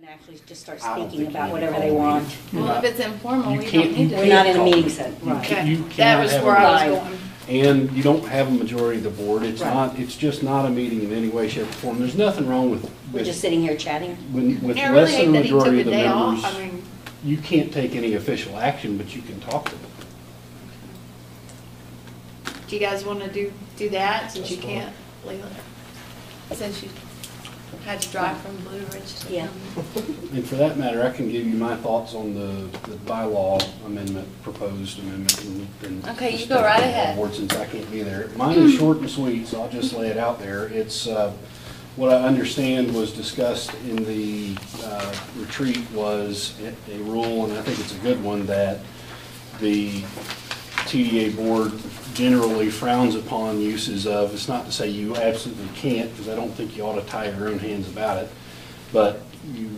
And actually just start speaking about whatever they want. Well, if it's informal, we don't can't- need to. We're not in a meeting set. Right. Okay, You that cannot was have where a- I was going. And you don't have a majority of the board. It's Right. not. It's just not a meeting in any way, shape, or form. There's nothing wrong with. We're just sitting here chatting. With I really less hate than a that he took majority a of the day members. off. I mean, You can't take any official action, but you can talk to them. do you guys want to do that since That's you fine. can't leave it? Since you had to drive from Blue Ridge to Yeah. And for that matter, I can give you my thoughts on the bylaw amendment, proposed amendment. And Okay, you just go take right it ahead. forward Since I can't be there. Mine is short and sweet, so I'll just lay it out there. It's, what I understand was discussed in the retreat was a rule, and I think it's a good one, that the TDA board generally frowns upon uses of, it's not to say you absolutely can't, because I don't think you ought to tie your own hands about it, but you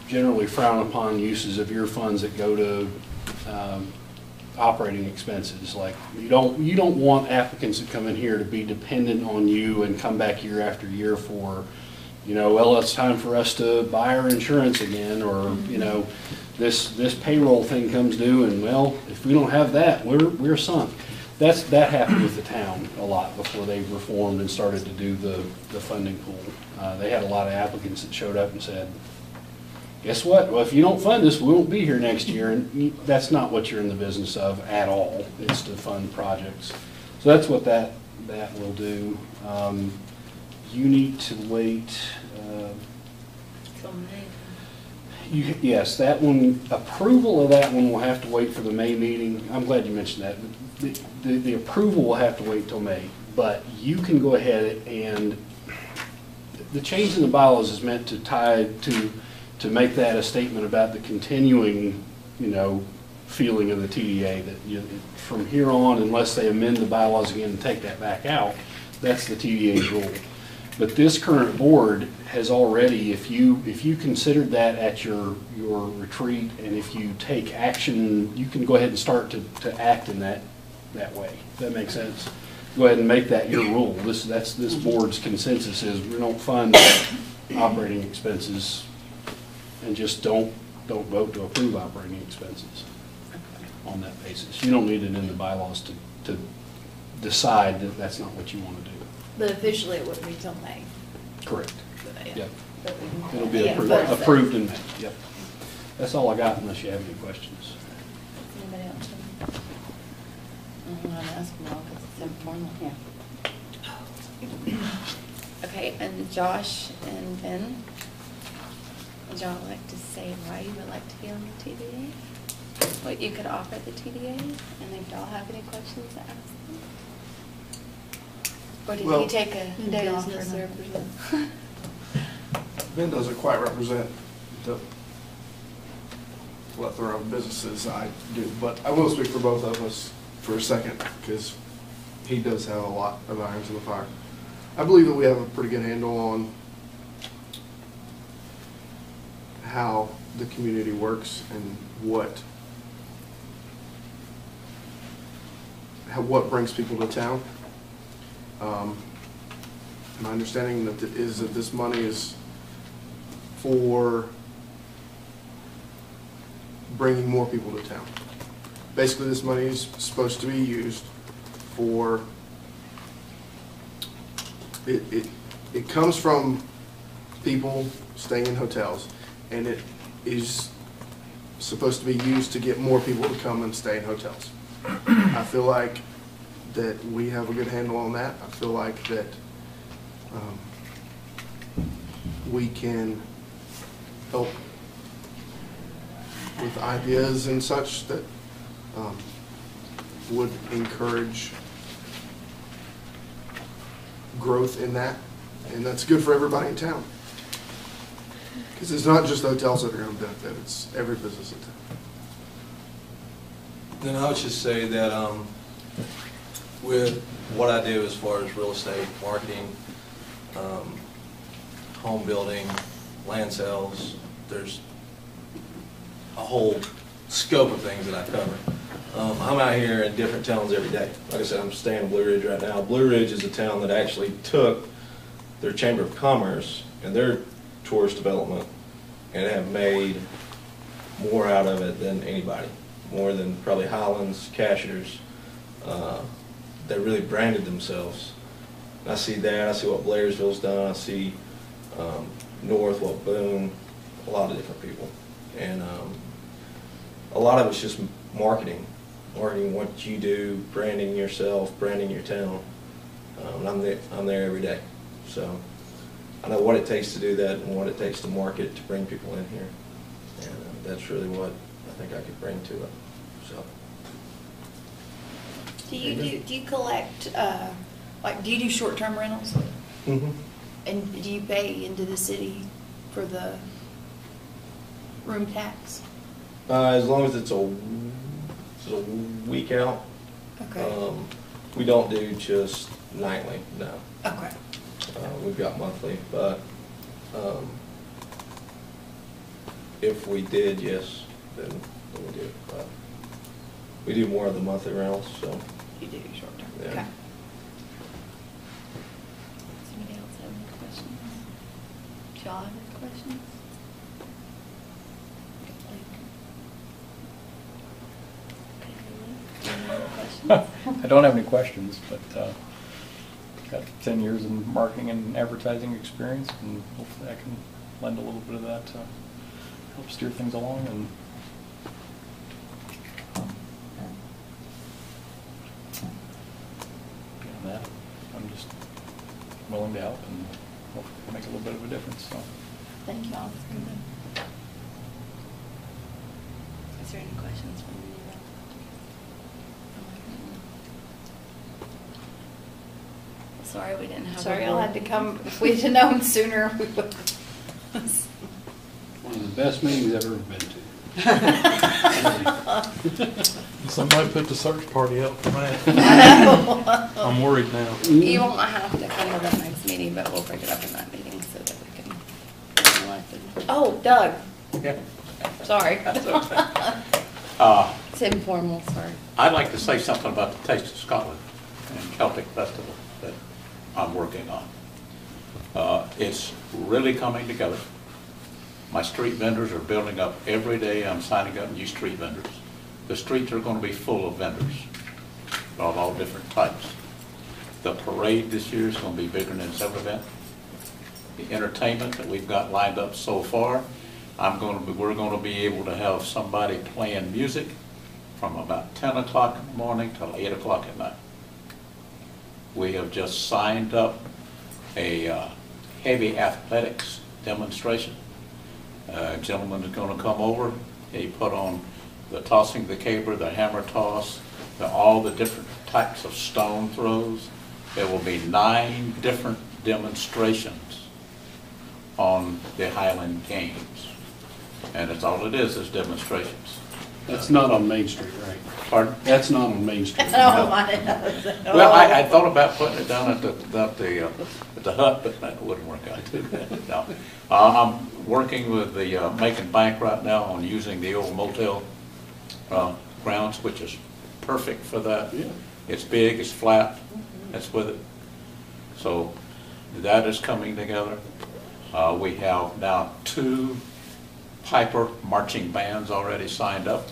generally frown upon uses of your funds that go to operating expenses. Like, you don't want applicants that come in here to be dependent on you and come back year after year for, well, it's time for us to buy our insurance again, or, this payroll thing comes due, and well, if we don't have that, we're sunk. That happened with the town a lot before they reformed and started to do the funding pool. They had a lot of applicants that showed up and said, guess what? Well, if you don't fund us, we won't be here next year. And that's not what you're in the business of at all. It's to fund projects. So that's what that will do. You need to wait. Till May. Yes, that one, approval of that one will have to wait for the May meeting. I'm glad you mentioned that. The approval will have to wait till May. But you can go ahead and, the change in the bylaws is meant to tie to make that a statement about the continuing, feeling of the TDA, that from here on, unless they amend the bylaws again and take that back out, that's the TDA's rule. But this current board has already, if you considered that at your retreat, and if you take action, you can go ahead and start to act in that way. Does that make sense? Go ahead and make that your rule. This board's consensus is we don't fund operating expenses, and just don't vote to approve operating expenses on that basis. You don't need it in the bylaws to decide that that's not what you want to do. But officially, it wouldn't be till May. Correct. Yeah. Yep. But we can- It'll be Yeah, approved in May. Yep. That's all I got unless you have any questions. Anybody else? I'm not asking all because it's informal. Yeah. Okay, and Josh and Ben, would y'all like to say why you would like to be on the TDA? What you could offer the TDA, and if y'all have any questions to ask them? Or did he take a day off for the representative? Ben doesn't quite represent the plethora of businesses I do, but I will speak for both of us for a second, because he does have a lot of irons in the fire. I believe that we have a pretty good handle on how the community works and what brings people to town. My understanding is that this money is for bringing more people to town. Basically, this money is supposed to be used for, it comes from people staying in hotels, and it is supposed to be used to get more people to come and stay in hotels. I feel like that we have a good handle on that. I feel like that we can help with ideas and such that would encourage growth in that, and that's good for everybody in town. Because it's not just hotels that are going to benefit, it's every business in town. Then I would just say that with what I do as far as real estate, marketing, home building, land sales, there's a whole scope of things that I cover. I'm out here in different towns every day. Like I said, I'm staying in Blue Ridge right now. Blue Ridge is a town that actually took their Chamber of Commerce and their tourist development and have made more out of it than anybody, more than probably Highlands, Cashers, that really branded themselves. And I see that, I see what Blairsville's done, I see North, what Boone, a lot of different people. And a lot of it's just marketing what you do, branding yourself, branding your town. And I'm there every day. So I know what it takes to do that and what it takes to market, to bring people in here. And that's really what I think I could bring to it. So. Do you collect, like, do you do short-term rentals? Mm-hmm. And do you pay into the city for the room tax? As long as it's a week out. Okay. We don't do just nightly, no. Okay. We've got monthly, but if we did, yes, then we do. But we do more of the monthly rentals, so. You do short-term, Yeah. okay. Does anybody else have any questions? Do y'all have any questions? I don't have any questions, but got 10 years in marketing and advertising experience, and hopefully I can lend a little bit of that to help steer things along. And beyond that, I'm just willing to help and hopefully make a little bit of a difference. So. Thank you all. Is there any questions from you? Sorry we didn't have. Sorry, a I'll board. have to come, if we'd have known sooner, we would. One of the best meetings I've ever been to. Somebody put the search party up for that. I'm worried now. You won't have to come to the next meeting, but we'll break it up in that meeting so that we can get elected. Oh, Doug, Yeah. sorry. It's informal, sorry. I'd like to say something about the Taste of Scotland and Celtic Festival that I'm working on. It's really coming together. My street vendors are building up every day. I'm signing up new street vendors. The streets are going to be full of vendors of all different types. The parade this year is going to be bigger than it's ever been. The entertainment that we've got lined up so far, we're going to be able to have somebody playing music from about 10 o'clock in the morning till 8 o'clock at night. We have just signed up a heavy athletics demonstration. A gentleman is going to come over. He put on the tossing the caber, the hammer toss, all the different types of stone throws. There will be 9 different demonstrations on the Highland Games. And it's all it is demonstrations. That's not on Main Street, right? Pardon? That's not on Main Street. Oh, my. Well, I thought about putting it down at the hut, but that wouldn't work out too bad. No. I'm working with the Macon Bank right now on using the old motel grounds, which is perfect for that. Yeah. It's big, it's flat, that's with it. So that is coming together. We have now 2 Piper marching bands already signed up.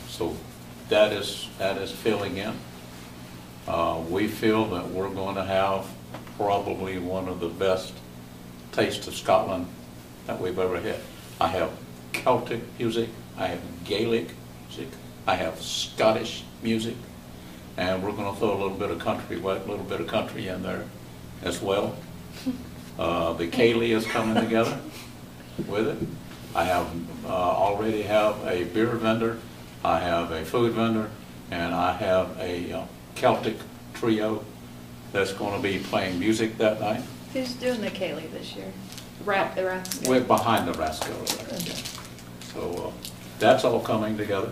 So that is filling in. We feel that we're going to have probably one of the best Taste of Scotland that we've ever had. I have Celtic music, I have Gaelic music, I have Scottish music, and we're going to throw a little bit of country in there as well. The Cayley is coming together with it. I have already have a beer vendor, I have a food vendor, and I have a Celtic trio that's going to be playing music that night. Who's doing the Kaylee this year? The rap. We're behind the Rascal. So that's all coming together.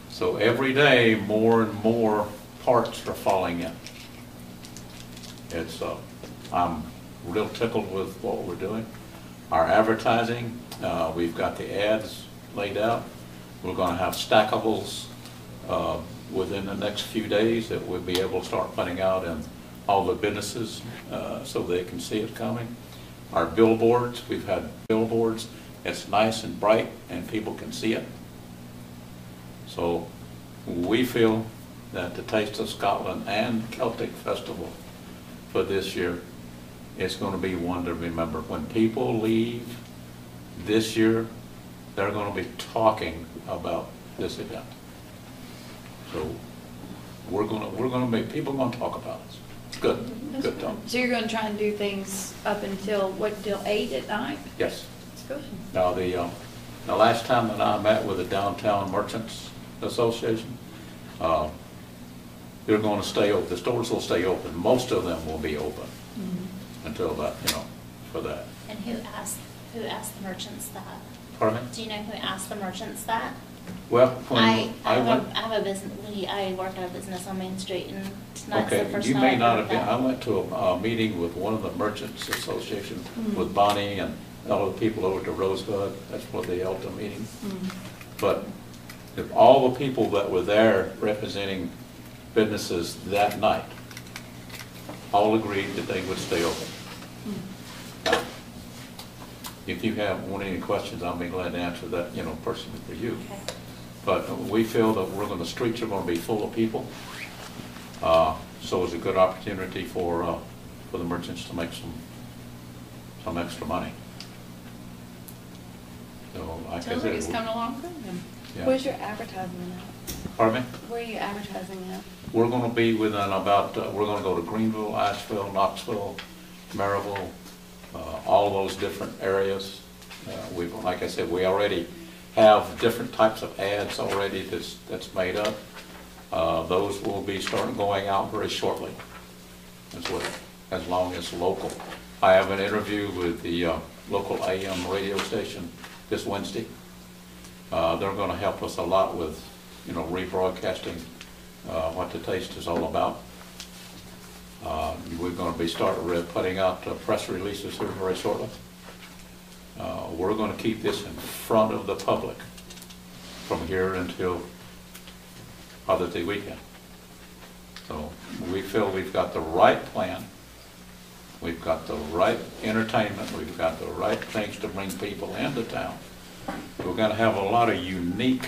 So every day, more and more parts are falling in. It's I'm real tickled with what we're doing. Our advertising, we've got the ads laid out. We're going to have stackables within the next few days that we'll be able to start putting out in all the businesses so they can see it coming. Our billboards, we've had billboards. It's nice and bright and people can see it. So we feel that the Taste of Scotland and Celtic Festival for this year is going to be one to remember. When people leave this year, they're going to be talking about this event. So we're going to make people going to talk about us. It's good. Good talk. So you're gonna try and do things up until, what, till 8 at night? Yes. That's good. Now, the last time that I met with the Downtown Merchants Association, they're going to stay open. The stores will stay open. Most of them will be open until that, for that. And who asked the merchants that? Pardon me? Do you know who asked the merchants that? Well, when I went, have a business. I work at a business on Main Street, and tonight's the okay, first you time may I've not heard have been. that. I went to a meeting with one of the Merchants Association with Bonnie and all the people over to Rosebud. That's for the Elta meeting. But if all the people that were there representing businesses that night all agreed that they would stay open. Now, if you want any questions, I'll be glad to answer that, personally for you. Okay. But we feel that the streets are going to be full of people. So it's a good opportunity for the merchants to make some extra money. So like I Sounds like it's said, coming along good then. yeah. Where's your advertisement at? Pardon me? Where are you advertising at? We're going to be within about, we're going to go to Greenville, Asheville, Knoxville, Maryville, all those different areas. Like I said, we already have different types of ads already that's made up. Those will be starting going out very shortly, as long as local. I have an interview with the local AM radio station this Wednesday. They're going to help us a lot with, rebroadcasting what the taste is all about. We're going to be putting out press releases here very shortly. We're going to keep this in front of the public from here until Father's Day weekend. So we feel we've got the right plan. We've got the right entertainment. We've got the right things to bring people into town. We're going to have a lot of unique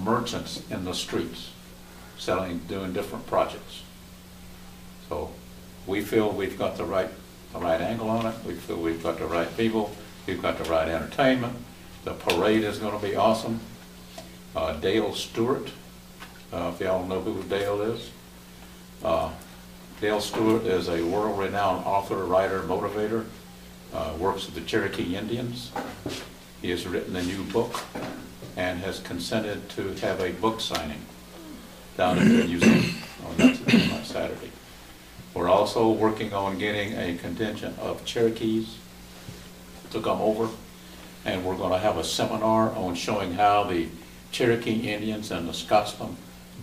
merchants in the streets doing different projects. So we feel we've got the right angle on it. We feel we've got the right people. We've got the right entertainment. The parade is going to be awesome. Dale Stewart, if y'all know who Dale is. Dale Stewart is a world-renowned author, writer, motivator, works with the Cherokee Indians. He has written a new book and has consented to have a book signing down at the museum on Saturday. We're also working on getting a contingent of Cherokees to come over, and we're going to have a seminar on showing how the Cherokee Indians and the Scotsmen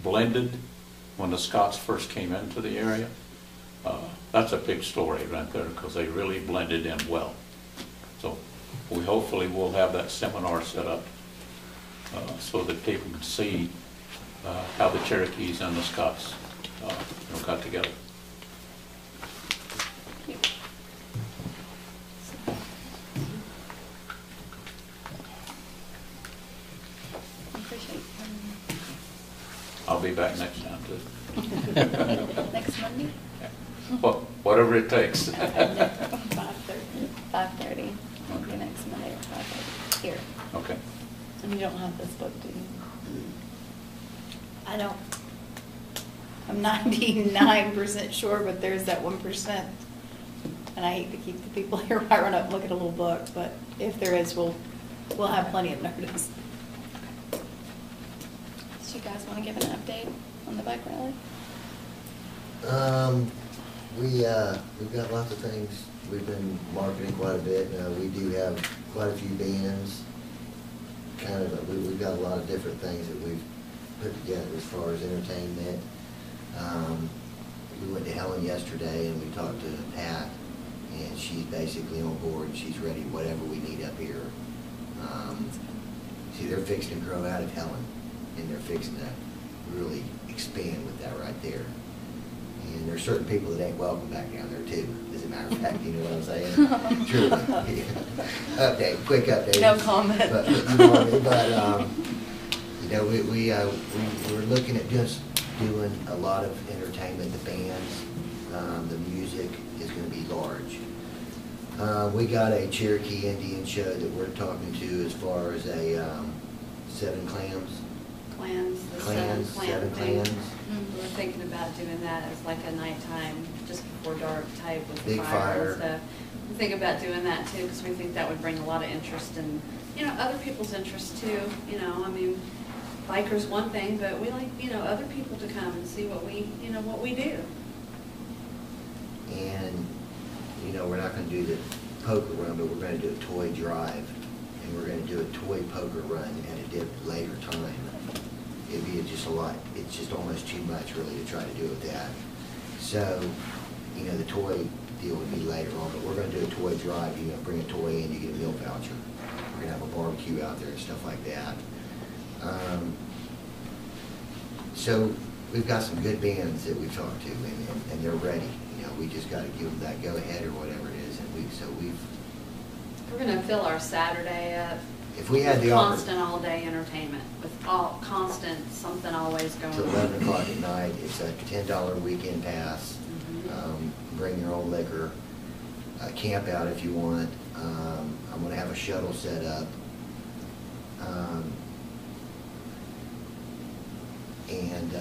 blended when the Scots first came into the area. That's a big story right there, because they really blended in well. So we hopefully will have that seminar set up so that people can see how the Cherokees and the Scots got together. Appreciate you. I'll be back next time too. Next Monday? Whatever it takes. 5:30. 5:30. Okay, next Monday at 5:30. Here. Okay. And you don't have this book, do you? I don't, I'm 99% sure, but there's that 1%. And I hate to keep the people here while I run up and look at a little book, but if there is, we'll have plenty of notice. So you guys want to give an update on the bike rally? We've got lots of things. We've been marketing quite a bit. We do have quite a few bands. We've got a lot of different things that we've put together as far as entertainment. We went to Helen yesterday and we talked to Pat, and she's basically on board and she's ready whatever we need up here. See, they're fixing to grow out of Helen, and they're fixing to really expand with that right there. And there's certain people that ain't welcome back down there too, as a matter of fact, you know what I'm saying? Truly. Update, quick update. No comment. But, you know what I mean? But, you know, we're looking at just doing a lot of entertainment, the bands, the music is gonna be large. We got a Cherokee Indian show that we're talking to as far as a, 7 clams. Seven clans. We're thinking about doing that as like a nighttime, just before dark type with Big fire fire. and stuff. We think about doing that too, because we think that would bring a lot of interest and, you know, other people's interest too. You know, I mean, bikers one thing, but we like, you know, other people to come and see what we, you know, what we do. And, you know, we're not gonna do the poker run, but we're gonna do a toy drive. And we're gonna do a toy poker run at a later time. It'd be just a lot, it's just almost too much really to try to do with that. So, you know, the toy deal would be later on, but we're gonna do a toy drive. You know, bring a toy in, you get a meal voucher. We're gonna have a barbecue out there and stuff like that. So we've got some good bands that we've talked to, and they're ready. You know, we just gotta give them that go-ahead or whatever it is, and We're gonna fill our Saturday up. if we had with the constant all-day entertainment, with all constant something always going till on. 11 o'clock at night, it's a $10 weekend pass. Bring your own liquor, camp out if you want. I'm gonna have a shuttle set up. And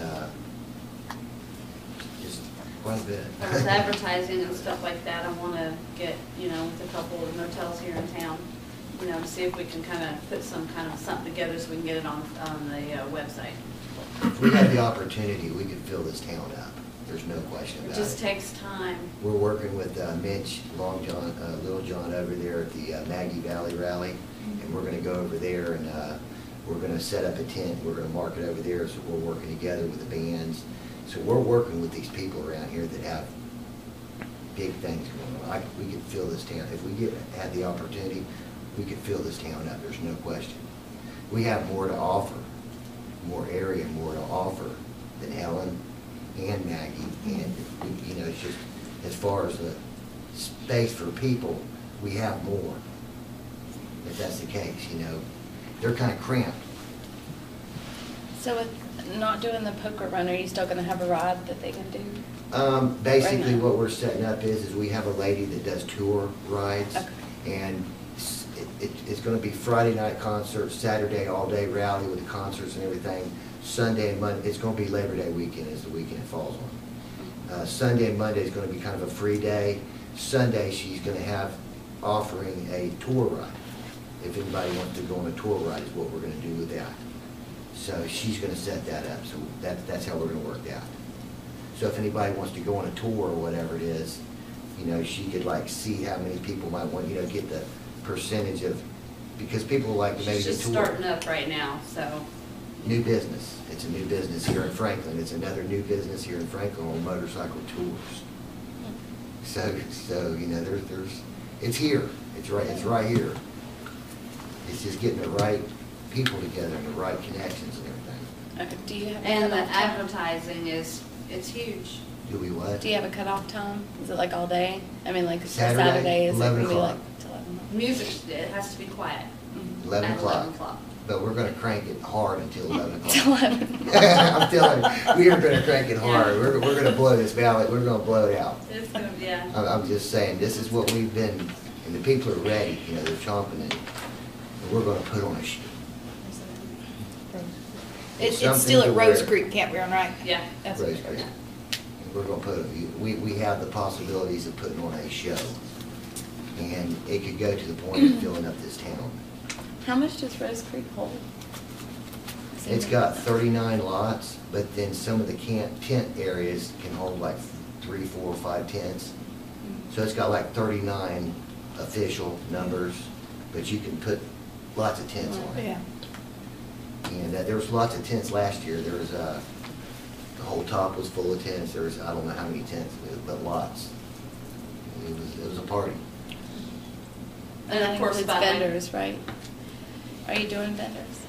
just quite a bit. As far as advertising and stuff like that, I wanna get, you know, with a couple of motels here in town, you know, to see if we can kind of put some kind of something together so we can get it on the website. If we had the opportunity, we could fill this town up. There's no question It about just it. takes time. We're working with Mitch, Long John, Little John over there at the Maggie Valley Rally, and we're gonna go over there and we're gonna set up a tent. We're gonna market over there, so we're working together with the bands. So we're working with these people around here that have big things going on. We could fill this town, if we had the opportunity, we could fill this town up, there's no question. We have more to offer, more area, more to offer than Ellen and Maggie, and, you know, it's just, as far as the space for people, we have more, if that's the case, you know. They're kind of cramped. So with not doing the poker run, are you still gonna have a ride that they can do? Basically, Right now. what we're setting up is we have a lady that does tour rides, Okay. and it's gonna be Friday night concerts, Saturday all-day rally with the concerts and everything, Sunday and Monday, it's gonna be Labor Day weekend is the weekend it falls on. Sunday and Monday is gonna be kind of a free day. Sunday, she's gonna have offering a tour ride. If anybody wants to go on a tour ride is what we're gonna do with that. So she's gonna set that up, so that's how we're gonna work that. So if anybody wants to go on a tour or whatever it is, you know, she could like see how many people might want, you know, get the percentage of, because people like to maybe She's just tour. starting up right now, so. New business. It's a new business here in Franklin. It's another new business here in Franklin on motorcycle tours. So you know, there's, it's here. It's right here. It's just getting the right people together and the right connections and everything. Do you have a And the cutoff time? advertising it's huge. Do we what? Do you have a cutoff time? Is it like all day? I mean, like Saturday, is it 11 gonna be o'clock. like till 11? Music, it has to be quiet. 11 At o'clock. 11 o'clock. But we're gonna crank it hard until 11 Till o'clock. 11. I'm telling you, we are gonna crank it hard. We're gonna blow this valley. We're gonna blow it out. It's gonna, yeah. I'm just saying, this is what we've been, and the people are ready, you know, they're chomping and we're gonna put on a show. It's still at Rose Creek Campground, right? Yeah. That's what Rose it's Creek. at. We're gonna put, we have the possibilities of putting on a show. And it could go to the point of filling up this town. How much does Rose Creek hold? It's got 39 lots, but then some of the tent areas can hold like 3, 4, 5 tents. So it's got like 39 official numbers, but you can put lots of tents on it. Yeah. And there was lots of tents last year. There was, the whole top was full of tents. There was, I don't know how many tents, but lots. It was a party. And of course, it's by like- vendors, right? Are you doing vendors?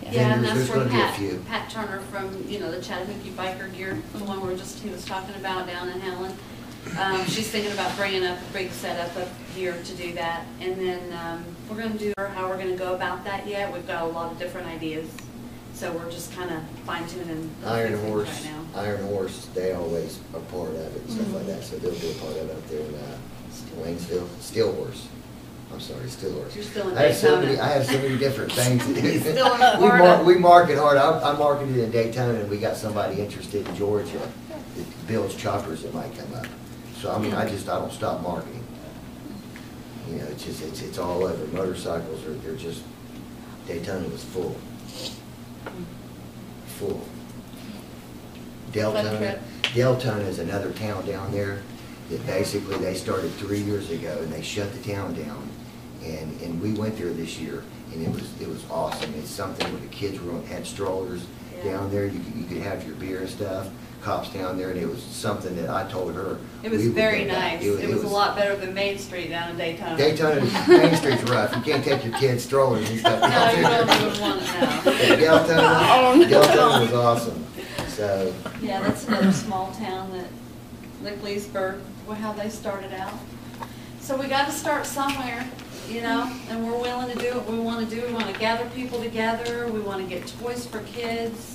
Yeah, and Vendors, that's where there's gonna be a few. Pat Turner from, the Chattahoochee Biker Gear, the one he was talking about down in Helen. She's thinking about bringing up a big setup up here to do that. And then we're going to do how we're going to go about that yet. We've got a lot of different ideas. So we're just kind of fine tuning Iron things Horse, right now. Iron Horse, they always are part of it and stuff like that, so they'll be a part of it up there in Waynesville. Steel Horse. I'm sorry, Steel Horse. You're still in I have so Daytona. many, I have so many different things to do. He's still in Florida. We market hard. I marketed in Daytona, and we got somebody interested in Georgia that builds choppers that might come up. So, I mean, I don't stop marketing. It's just, it's all over. Motorcycles they're just, Daytona was full. Full. Deltona is another town down there that basically they started 3 years ago, and they shut the town down. And we went there this year, and it was awesome. It's something where the kids had strollers down there. You could have your beer and stuff. Cops down there, and it was something that I told her. It was very nice. It was a lot better than Main Street down in Daytona. Daytona, Main Street's rough. You can't take your kids strollers and stuff. No, you don't even want it now. Deltona was awesome. So. Yeah, that's another small town like Leesburg, how they started out. So we got to start somewhere, and we're willing to do what we want to do. We want to gather people together. We want to get toys for kids.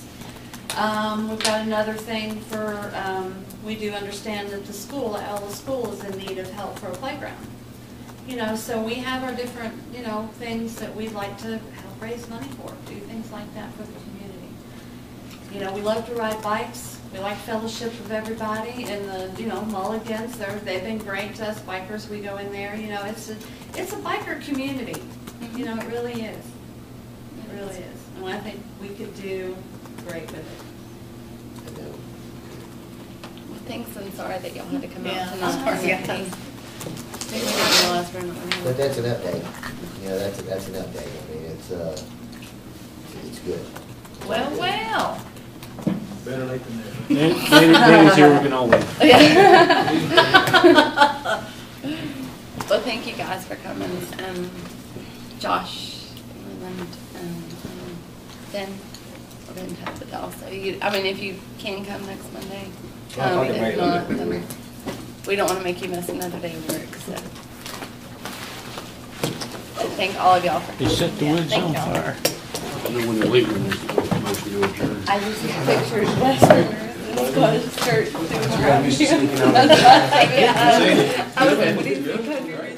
We've got another thing for, we do understand that the school is in need of help for a playground. So we have our different, things that we'd like to help raise money for, do things like that for the community. We love to ride bikes. We like fellowship with everybody, and the, Mulligans, they've been great to us bikers. We go in there, it's a biker community. It really is. It really is. And I think we could do great with it. Well, thanks, I'm sorry that y'all had to come Yeah, out tonight. sorry. Maybe we didn't realize we're not. But that's an update. That's an update. I mean, it's good. Well. Better late than never. Danny's here, we can all wait. Well, thank you guys for coming. Josh, Leland, and Ben, we'll be in touch with y'all. So if you can come next Monday, I'll get if ready. not, then we don't want to make you miss another day of work. So, thank all of y'all for coming. He set the woods Thank on y'all. fire. And then when you're leaving, there's a motion to adjourn. I just need pictures of Westerner. Skirt. Got me sneaking out. Yeah. I was like, what do you think?